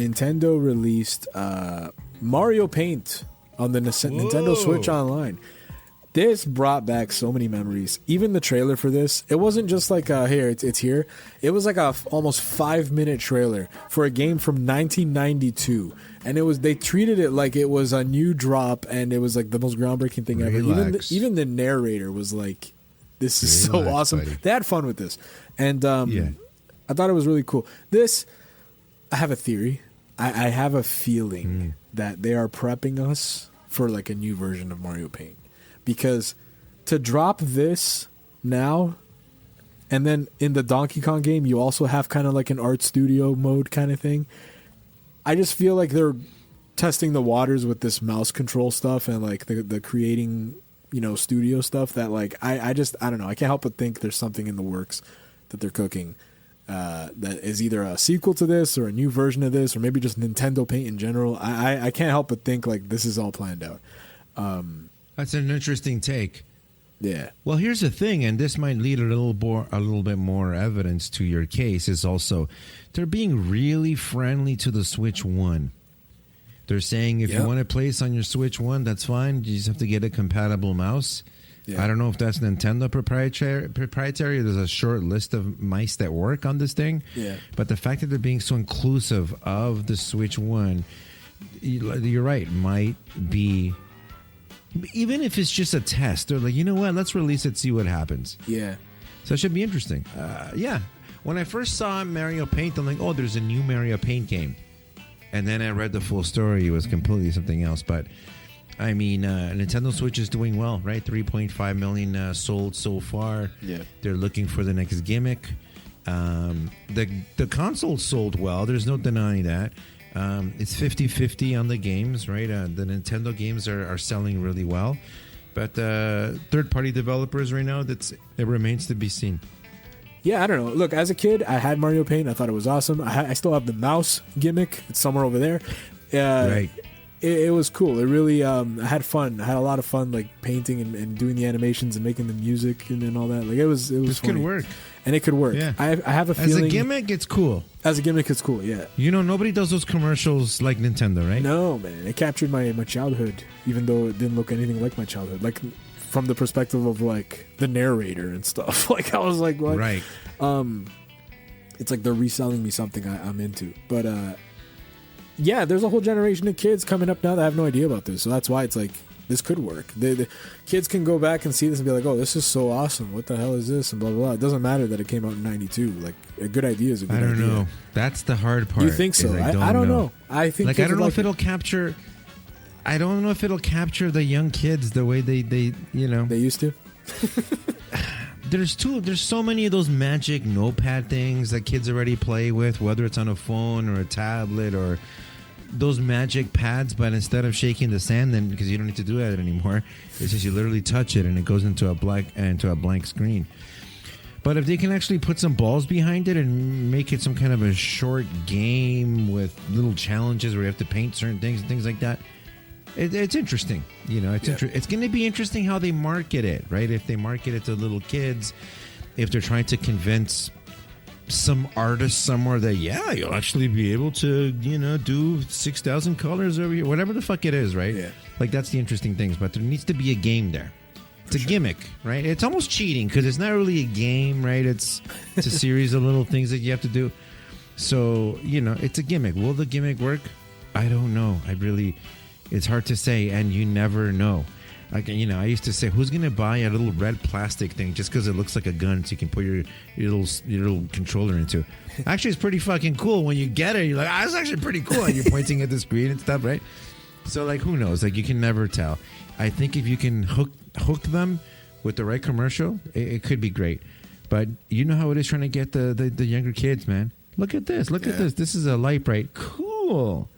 Nintendo released Mario Paint on the Nintendo Switch Online. This brought back so many memories. Even the trailer for this, it wasn't just like here, it's here. It was like a almost 5-minute trailer for a game from 1992, and they treated it like it was a new drop, and it was like the most groundbreaking thing ever. Even the narrator was like, "This is so awesome." Buddy. They had fun with this, and I thought it was really cool. This, I have a theory. I have a feeling that they are prepping us for like a new version of Mario Paint. Because to drop this now, and then in the Donkey Kong game, you also have kind of like an art studio mode kind of thing. I just feel like they're testing the waters with this mouse control stuff and like the creating, studio stuff that like, I don't know. I can't help but think there's something in the works that they're cooking that is either a sequel to this or a new version of this, or maybe just Nintendo Paint in general. I can't help but think like this is all planned out. That's an interesting take. Yeah. Well, here's the thing, and this might lead a little bit more evidence to your case. Is also they're being really friendly to the Switch One. They're saying if you want to play this on your Switch One, that's fine. You just have to get a compatible mouse. Yeah. I don't know if that's Nintendo proprietary. There's a short list of mice that work on this thing. Yeah. But the fact that they're being so inclusive of the Switch One, you're right, might be. Even if it's just a test, they're like, you know what? Let's release it, see what happens. Yeah. So it should be interesting. Yeah. When I first saw Mario Paint, I'm like, oh, there's a new Mario Paint game. And then I read the full story. It was completely something else. But, I mean, Nintendo Switch is doing well, right? 3.5 million sold so far. Yeah. They're looking for the next gimmick. The console sold well. There's no denying that. It's 50-50 on the games, right? The Nintendo games are selling really well. But third-party developers right now, it remains to be seen. Yeah, I don't know. Look, as a kid, I had Mario Paint. I thought it was awesome. I still have the mouse gimmick. It's somewhere over there. Right. It was cool. It really, I had fun. I had a lot of fun, like painting and doing the animations and making the music and all that. Like it was. This could work, and it could work. Yeah. I have a feeling. As a gimmick, it's cool. As a gimmick, it's cool. Yeah. Nobody does those commercials like Nintendo, right? No, man. It captured my childhood, even though it didn't look anything like my childhood. Like from the perspective of like the narrator and stuff. Like I was like, what? Right. It's like they're reselling me something I'm into, but yeah, there's a whole generation of kids coming up now that have no idea about this. So that's why it's like, this could work. The kids can go back and see this and be like, oh, this is so awesome. What the hell is this? And blah, blah, blah. It doesn't matter that it came out in 92. Like, a good idea is a good idea. I don't know. That's the hard part. You think so? I don't know. I think I don't know if it'll capture... I don't know if it'll capture the young kids the way they They used to? There's so many of those magic notepad things that kids already play with, whether it's on a phone or a tablet or those magic pads, but instead of shaking the sand, then because you don't need to do that anymore, it's just you literally touch it and it goes into a blank screen. But if they can actually put some balls behind it and make it some kind of a short game with little challenges where you have to paint certain things and things like that, it's interesting. It's going to be interesting how they market it, right? If they market it to little kids, if they're trying to convince some artist somewhere that you'll actually be able to do 6,000 colors over here, whatever the fuck it is, right? Like that's the interesting things. But there needs to be a game there. It's a gimmick, right? It's almost cheating because it's not really a game, right? It's a series of little things that you have to do. So it's a gimmick. Will the gimmick work? I don't know. It's hard to say, and you never know. Like, I used to say, who's going to buy a little red plastic thing just because it looks like a gun so you can put your little controller into? Actually, it's pretty fucking cool. When you get it, you're like, it's actually pretty cool. And you're pointing at the screen and stuff, right? So, like, who knows? Like, you can never tell. I think if you can hook them with the right commercial, it could be great. But you know how it is trying to get the younger kids, man. Look at this. Look at this. This is a light bright. Cool.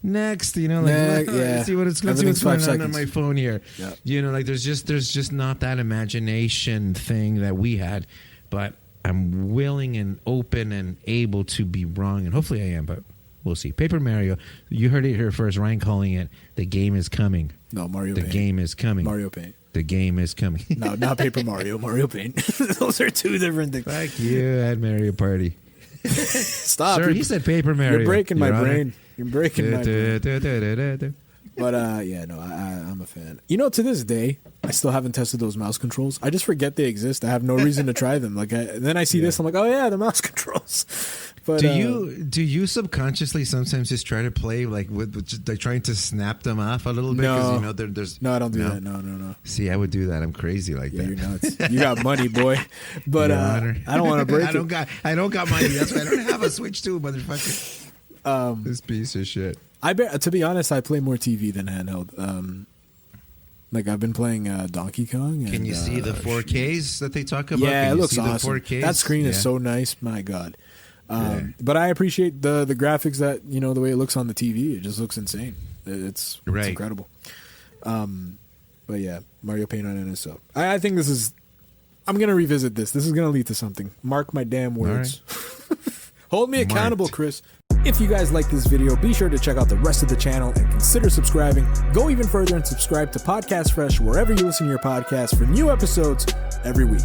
Next, let's see what's going on my phone here. Yeah. There's just not that imagination thing that we had, but I'm willing and open and able to be wrong, and hopefully I am, but we'll see. Paper Mario, you heard it here first. Ryan calling it. The game is coming. No, Mario Paint. The game is coming. Mario Paint. The game is coming. No, not Paper Mario. Mario Paint. Those are two different things. Fuck you at Mario Party. Stop. Sir, he said Paper Mario. You're breaking my Your Honor. brain. You're breaking my brain. brain. But yeah, no, I'm a fan. You know, to this day, I still haven't tested those mouse controls. I just forget they exist. I have no reason to try them. Like, then I see this, I'm like, oh yeah, the mouse controls. But do you subconsciously sometimes just try to play with just, like trying to snap them off a little bit? No. 'Cause, you know, there's No, I don't do that. No. See, I would do that. I'm crazy like Yeah, that. you're nuts. You got money, boy. But Your Honor. I don't want to break I don't it. got money. That's why I don't have a Switch 2, motherfucker. This piece of shit. To be honest, I play more TV than handheld. Like I've been playing Donkey Kong. Can you see the 4Ks that they talk about? Yeah, Can it you looks see the awesome. 4Ks? That screen is Yeah. so nice. My God. Yeah. But I appreciate the graphics that, you know, the way it looks on the TV. It just looks insane. It's Right. incredible. But yeah, Mario Paint on NSO. I think this is. I'm gonna revisit this. This is gonna lead to something. Mark my damn words. Hold me accountable, Marked. Chris. If you guys like this video, be sure to check out the rest of the channel and consider subscribing. Go even further and subscribe to Podcast Fresh wherever you listen to your podcasts for new episodes every week.